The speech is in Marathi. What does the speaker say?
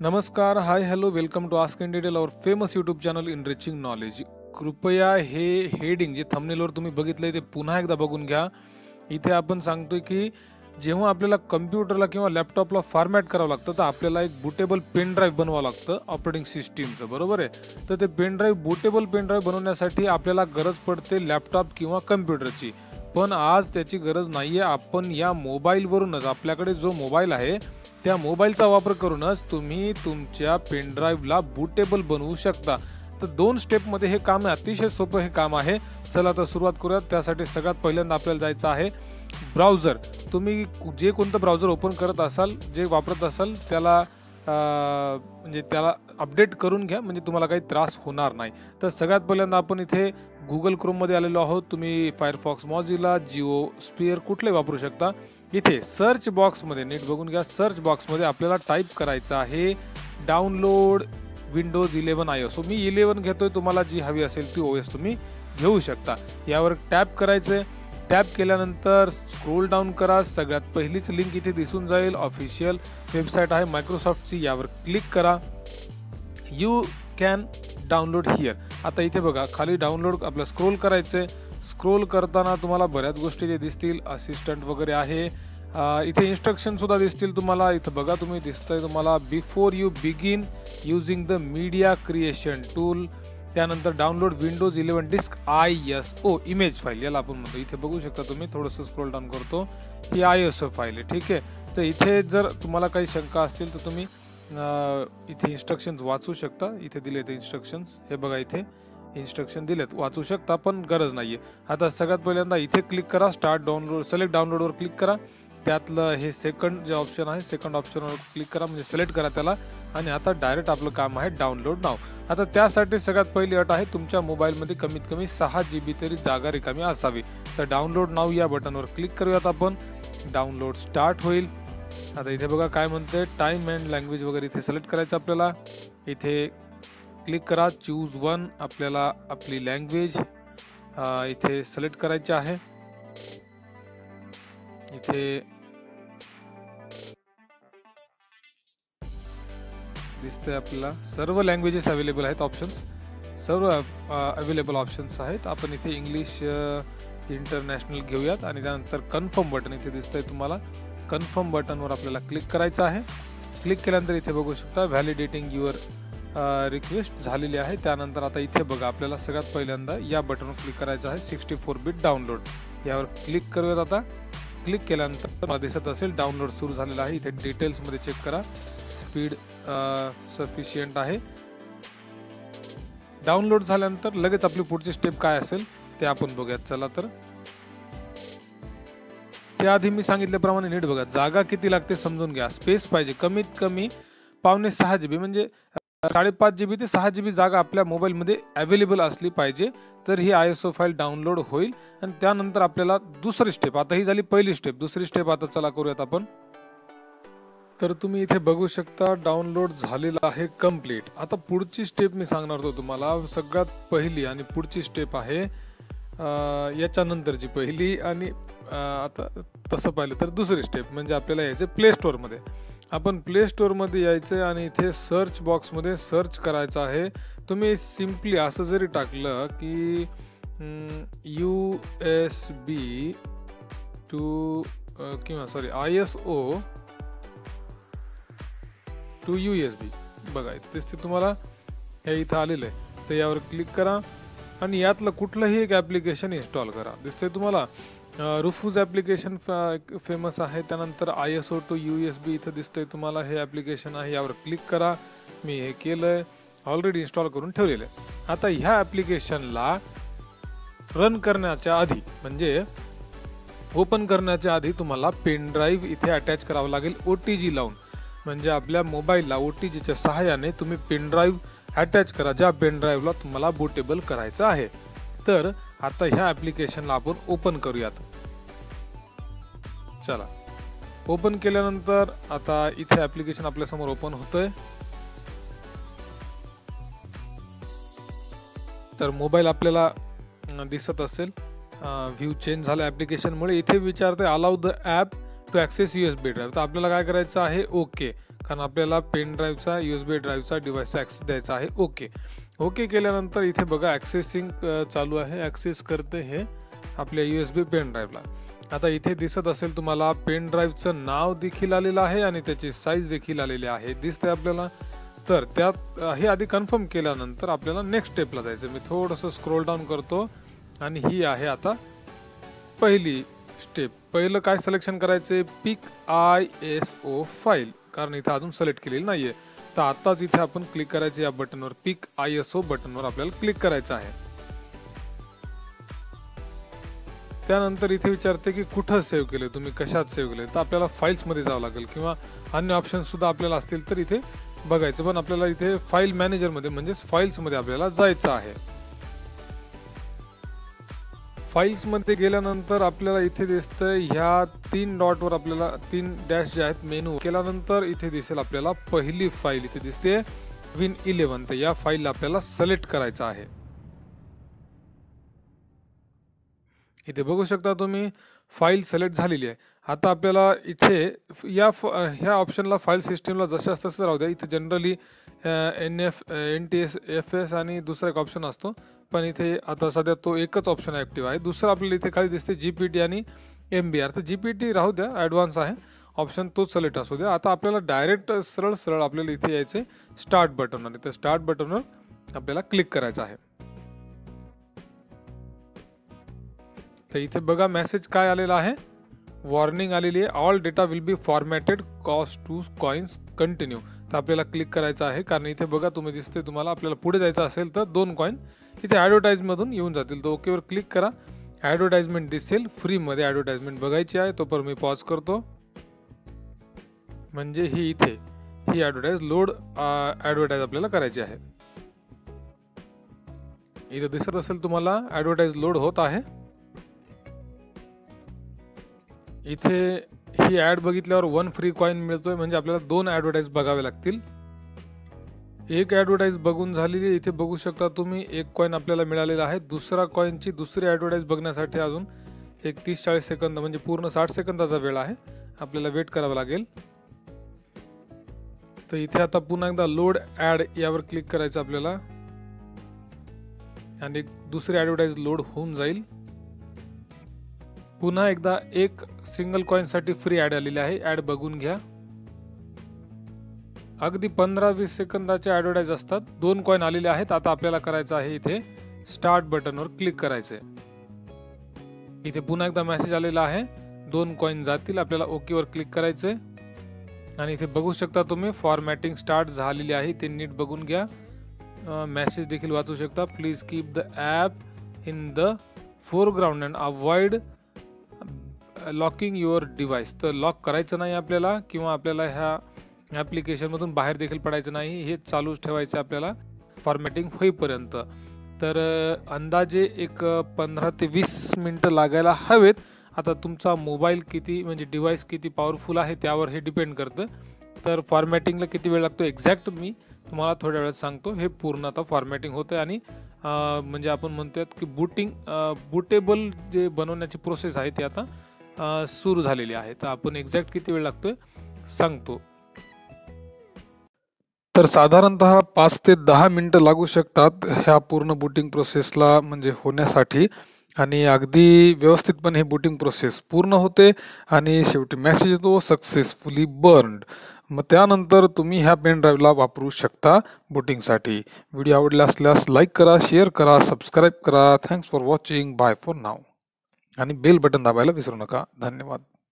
नमस्कार, hi, hello, welcome to ask in detail our famous YouTube channel enriching knowledge. कृपया हे हेडिंग जे थंबनेलवर तुम्ही बघितलंय ते पुन्हा एकदा बघून घ्या. इथे आपण सांगतोय की जेव्हा आपल्याला कम्प्युटरला किंवा लॅपटॉपला फॉर्मॅट करावं लागतं तर आपल्याला एक बुटेबल पेन ड्राईव्ह बनवावं लागतं ऑपरेटिंग सिस्टीमचं, बरोबर आहे. तर ते pen drive bootable pen drive बनवण्यासाठी आपल्याला गरज पडते लॅपटॉप किंवा कम्प्युटरची. पण आज त्याची गरज नाही आहे. आपण या मोबाईलवरूनच, आपल्याकडे जो मोबाईल आहे त्या मोबाईलचा वापर करूनच तुम्ही तुमच्या पेन ड्राईव्हला बुटेबल बनवू शकता. तर 2 स्टेपमध्ये हे काम आहे. अतिशय सोपं हे काम आहे. चला तर सुरुवात करूयात. त्यासाठी सगळ्यात पहिल्यांदा आपल्याला जायचं आहे ब्राउझर. तुम्ही जे कोणतं ब्राउझर ओपन करत असाल, जे वापरत असाल त्याला म्हणजे त्याला अपडेट करून घ्या, म्हणजे तुम्हाला काही त्रास होणार नाही. तर सगळ्यात पहिल्यांदा आपण इथे गुगल क्रोममध्ये आलेलो आहोत. तुम्ही फायरफॉक्स, मॉझिला, जिओ स्पियर कुठले वापरू शकता. इथे सर्च बॉक्समध्ये नीट बघून घ्या. सर्च बॉक्समध्ये आपल्याला टाईप करायचं आहे डाउनलोड विंडोज 11 iOS. मी 11 घेतोय, तुम्हाला जी हवी असेल ती OS तुम्ही घेऊ शकता. यावर टॅप करायचंय. टॅप केल्यानंतर स्क्रोल डाऊन करा. सगळ्यात पहिलीच लिंक इथे दिसून जाईल. ऑफिशियल वेबसाईट आहे मायक्रोसॉफ्टची. यावर क्लिक करा. You can download here. आता इथे बघा खाली डाउनलोड आपलं स्क्रोल करायचंय. स्क्रोल करताना तुम्हाला बऱ्याच गोष्टी ते दिसतील. असिस्टंट वगैरे आहे. इथे इन्स्ट्रक्शन सुद्धा दिसतील तुम्हाला. इथं बघा तुम्ही दिसतंय तुम्हाला before you begin using the media creation tool. त्यानंतर download Windows 11 disk ISO image file, याला आपण म्हणतो. इथे बघू शकता तुम्ही, थोडंसं स्क्रोल डाऊन करतो, ही ISO फाईल आहे, ठीक आहे. तर इथे जर तुम्हाला काही शंका असतील तर तुम्ही इथे इन्स्ट्रक्शन्स वाचू शकता. इथे दिले ते इन्स्ट्रक्शन्स, हे बघा इथे इन्स्ट्रक्शन दिलेत, वाचू शकता, पण गरज नाहीये. आता सगळ्यात पहिल्यांदा इथे क्लिक करा. स्टार्ट डाउनलोड, सिलेक्ट डाउनलोडवर क्लिक करा. त्यातलं हे सेकंड जे ऑप्शन आहे, सेकंड ऑप्शनवर क्लिक करा, म्हणजे सिलेक्ट करा त्याला. आणि आता डायरेक्ट आपलं काम आहे डाउनलोड नाव. आता त्यासाठी सगळ्यात पहिली अट आहे तुमच्या मोबाईलमध्ये कमीत कमी 6 GB तरी जागा रिकामी असावी. तर डाउनलोड नाव या बटनवर क्लिक करूयात आपण. डाउनलोड स्टार्ट होईल. आता इथे बघा काय म्हणते, टाइम अँड लँग्वेज वगैरे इथे सिलेक्ट करायचं आपल्याला. इथे क्लिक करा, चूज वन. आपल्याला आपली लँग्वेज इथे सिलेक्ट करायची आहे. इथे दिसतंय आपल्याला सर्व लँग्वेजेस अवेलेबल आहेत. ऑप्शन्स सर्व अवेलेबल ऑप्शन्स आहेत. आपण इथे इंग्लिश इंटरनॅशनल घेऊयात आणि त्यानंतर कन्फर्म बटन इथे दिसतंय तुम्हाला. कन्फर्म बटनवर आपल्याला क्लिक करायचं आहे. क्लिक केल्यानंतर इथे बघू शकता व्हॅलिडेटिंग युअर रिक्वेस्ट झालेली आहे. त्यानंतर आता इथे बघा आपल्याला सगळ्यात पहिल्यांदा या बटनवर क्लिक करायचं आहे, 64 बिट डाउनलोड. यावर क्लिक करूयात. आता क्लिक केल्यानंतर मला दिसत असेल डाउनलोड सुरू झालेला आहे. इथे डिटेल्समध्ये चेक करा, स्पीड सफिशियंट आहे. डाउनलोड झाल्यानंतर लगेच आपली पुढची स्टेप काय असेल ते आपण बघूयात. चला तर त्याआधी मी सांगितल्याप्रमाणे नीट बघा, जागा किती लागते समजून घ्या. स्पेस पाहिजे कमीत कमी 5.5 GB, म्हणजे 5.5 GB ते 6 GB जागा आपल्या मोबाईलमध्ये अवेलेबल असली पाहिजे. तर ही ISO फाईल डाउनलोड होईल. आणि त्यानंतर आपल्याला दुसरी स्टेप, आता ही झाली पहिली स्टेप. दुसरी स्टेप आता चला करूयात आपण. तर तुम्ही इथे बघू शकता डाउनलोड झालेला आहे कम्प्लीट. आता पुढची स्टेप मी सांगणार होतो तुम्हाला. सगळ्यात पहिली आणि पुढची स्टेप आहे याच्यानंतरची पहिली, आणि आता तसं पाहिलं तर दुसरी स्टेप म्हणजे आपल्याला यायचं प्ले स्टोअरमध्ये. आपण प्ले स्टोअरमध्ये यायचं आणि इथे सर्च बॉक्समध्ये सर्च करायचं आहे. तुम्ही सिम्पली असं जरी टाकलं की USB टू किंवा ISO टू USB, बघा दिसते तुम्हाला, हे इथं आलेलं आहे. तर यावर क्लिक करा आणि यातलं कुठलंही एक ॲप्लिकेशन इन्स्टॉल करा. दिसतंय तुम्हाला रुफूज ॲप्लिकेशन फेमस आहे. त्यानंतर ISO टू USB इथं दिसतंय तुम्हाला, हे ॲप्लिकेशन आहे. यावर क्लिक करा. मी हे केलंय, ऑलरेडी इन्स्टॉल करून ठेवलेलं आहे. आता ह्या ॲप्लिकेशनला रन करण्याच्या आधी, म्हणजे ओपन करण्याच्या आधी तुम्हाला पेन ड्राईव्ह इथे अटॅच करावं लागेल OTG लावून. म्हणजे आपल्या मोबाईलला OTGच्या सहाय्याने तुम्ही पेन ड्राईव्ह अटॅच करा, ज्या पेन ड्राईव्हला तुम्हाला बुटेबल करायचं आहे. तर आता ह्या ॲप्लिकेशनला आपण ओपन करूयात. चला, ओपन केल्यानंतर आता इथे ॲप्लिकेशन आपल्यासमोर ओपन होतंय. तर मोबाईल आपल्याला दिसत असेल, व्ह्यू चेंज झाला ॲप्लिकेशनमुळे. इथे विचारते allow the app to access USB drive. तर आपल्याला काय करायचं आहे, ओके. कारण आपल्याला पेन ड्राईव्हचा USB ड्राईव्हचा डिव्हाइसचा ॲक्सेस द्यायचा आहे. ओके केल्यानंतर इथे बघा ॲक्सेसिंग चालू आहे. ॲक्सेस करते हे आपल्या USB पेन ड्राईव्हला. आता इथे दिसत असेल तुम्हाला पेन ड्राईव्हचं नाव देखील आलेलं आहे आणि त्याची साईज देखील आलेली आहे, दिसते आपल्याला. तर त्यात हे आधी कन्फर्म केल्यानंतर आपल्याला नेक्स्ट स्टेपला जायचं. मी थोडंसं स्क्रोल डाऊन करतो आणि ही आहे आता पहिली स्टेप. पहिलं काय सिलेक्शन करायचे, पिक ISO फाईल, कारण इथे अजून सिलेक्ट केलेली नाहीये. तर आताच इथे आपण क्लिक करायचे या बटनवर, पिक ISO बटनवर आपल्याला क्लिक करायचं आहे. त्यानंतर इथे विचारते की कुठं सेव्ह केले, तुम्ही कशात सेव्ह केले. तर आपल्याला फाईल्समध्ये जावं लागेल किंवा अन्य ऑप्शन सुद्धा आपल्याला असतील तर इथे बघायचं. पण आपल्याला इथे फाईल मॅनेजरमध्ये म्हणजेच फाईल्समध्ये आपल्याला जायचं आहे. फाईल्समध्ये गेल्यानंतर आपल्याला इथे दिसतं ह्या 3 डॉटवर आपल्याला 3 डॅश जे आहेत मेनू केल्यानंतर इथे दिसेल आपल्याला पहिली फाईल इथे दिसते Win11. तर या फाईलला आपल्याला सिलेक्ट करायचं आहे. इथे बघू शकता तुम्ही फाईल सिलेक्ट झालेली आहे. आता आपल्याला इथे ह्या ऑप्शनला फाईल सिस्टीमला जशास तसं राहू द्या. इथे जनरली NTFS आणि दुसरा एक ऑप्शन असतो, पण इथे आता सध्या तो एकच ऑप्शन ॲक्टिव्ह आहे. दुसरं आपल्याला इथे खाली दिसते GPT आणि MBR. तर GPT राहू द्या, ॲडव्हान्स आहे ऑप्शन, तोच सिलेक्ट असू द्या. आता आपल्याला डायरेक्ट सरळ आपल्याला इथे यायचे स्टार्ट बटनवर. तर स्टार्ट बटनवर आपल्याला क्लिक करायचं आहे. तर इथे बघा मेसेज काय आलेला आहे, वॉर्निंग आलेली आहे, all data will be formatted, cost 2 coins continue. तर आपल्याला क्लिक करायचं आहे, कारण इथे बघा तुम्ही दिसते तुम्हाला आपल्याला पुढे जायचं असेल तर 2 कॉइन इथे ॲडव्हर्टाईजमधून येऊन जातील. तर ओकेवर क्लिक करा, ॲडव्हर्टाईजमेंट दिसेल, फ्रीमध्ये ॲडव्हर्टाईजमेंट बघायची आहे. तोपर्यंत मी पॉज करतो. म्हणजे ही ॲडव्हर्टाईज लोड ॲडव्हर्टाईज आपल्याला करायची आहे. इथे दिसत असेल तुम्हाला ॲडव्हर्टाईज लोड होत आहे. इथे ही ॲड बघितल्यावर 1 फ्री कॉइन मिळतोय, म्हणजे आपल्याला 2 ॲडव्हर्टाईज बघावे लागतील. एक ॲडव्हर्टाईज बघून झालेली आहे. इथे बघू शकता तुम्ही 1 कॉइन आपल्याला मिळालेला आहे. दुसरा कॉइनची दुसरी ॲडव्हर्टाईज बघण्यासाठी अजून एक 30-40 सेकंद म्हणजे पूर्ण 60 सेकंदाचा वेळ आहे, आपल्याला वेट करावं लागेल. तर इथे आता पुन्हा एकदा लोड ॲड यावर क्लिक करायचं आपल्याला आणि दुसरी ॲडव्हर्टाईज लोड होऊन जाईल. पुन्हा एकदा एक सिंगल कॉइनसाठी फ्री ॲड आलेली आहे, ॲड बघून घ्या. अगदी 15-20 सेकंदाच्या ॲडव्हर्टाईज असतात. 2 कॉइन आलेले आहेत. आता आपल्याला करायचं आहे इथे स्टार्ट बटनवर क्लिक करायचंय. इथे पुन्हा एकदा मेसेज आलेला आहे, 2 कॉइन जातील. आपल्याला ओकेवर क्लिक करायचंय आणि इथे बघू शकता तुम्ही फॉर्मॅटिंग स्टार्ट झालेली आहे, ते नीट बघून घ्या. मेसेज देखील वाचू शकता, please keep the app in the foreground and avoid locking your device. तर लॉक करायचं नाही आपल्याला किंवा आपल्याला ह्या ॲप्लिकेशनमधून बाहेर देखील पडायचं नाही, हे चालूच ठेवायचं आपल्याला फॉर्मॅटिंग होईपर्यंत. तर अंदाजे एक 15 ते 20 मिनटं लागायला हवेत. आता तुमचा मोबाईल किती म्हणजे डिव्हाइस किती पॉवरफुल आहे त्यावर हे डिपेंड करतं. तर फॉर्मॅटिंगला किती वेळ लागतो एक्झॅक्ट मी तुम्हाला थोड्या वेळात सांगतो. हे पूर्ण आता फॉर्मॅटिंग होतं आणि म्हणजे आपण म्हणतोय की बुटेबल जे बनवण्याची प्रोसेस आहे ती आता सुरू झालेली आहे. तर आपण एक्झॅक्ट किती वेळ लागतोय सांगतो. तर साधारणतः 5 ते 10 मिनटं लागू शकतात ह्या पूर्ण बूटिंग प्रोसेसला म्हणजे होण्यासाठी. आणि अगदी व्यवस्थितपणे ही बूटिंग प्रोसेस पूर्ण होते आणि शेवटी मेसेज येतो सक्सेसफुली बर्न्ड. मग त्यानंतर तुम्ही ह्या पेन ड्राईव्हला वापरू शकता बूटिंगसाठी. व्हिडिओ आवडला असल्यास लाईक करा, शेअर करा, सबस्क्राईब करा. Thanks for watching. Bye for now. आणि बेल बटन दाबायला विसरू नका. धन्यवाद.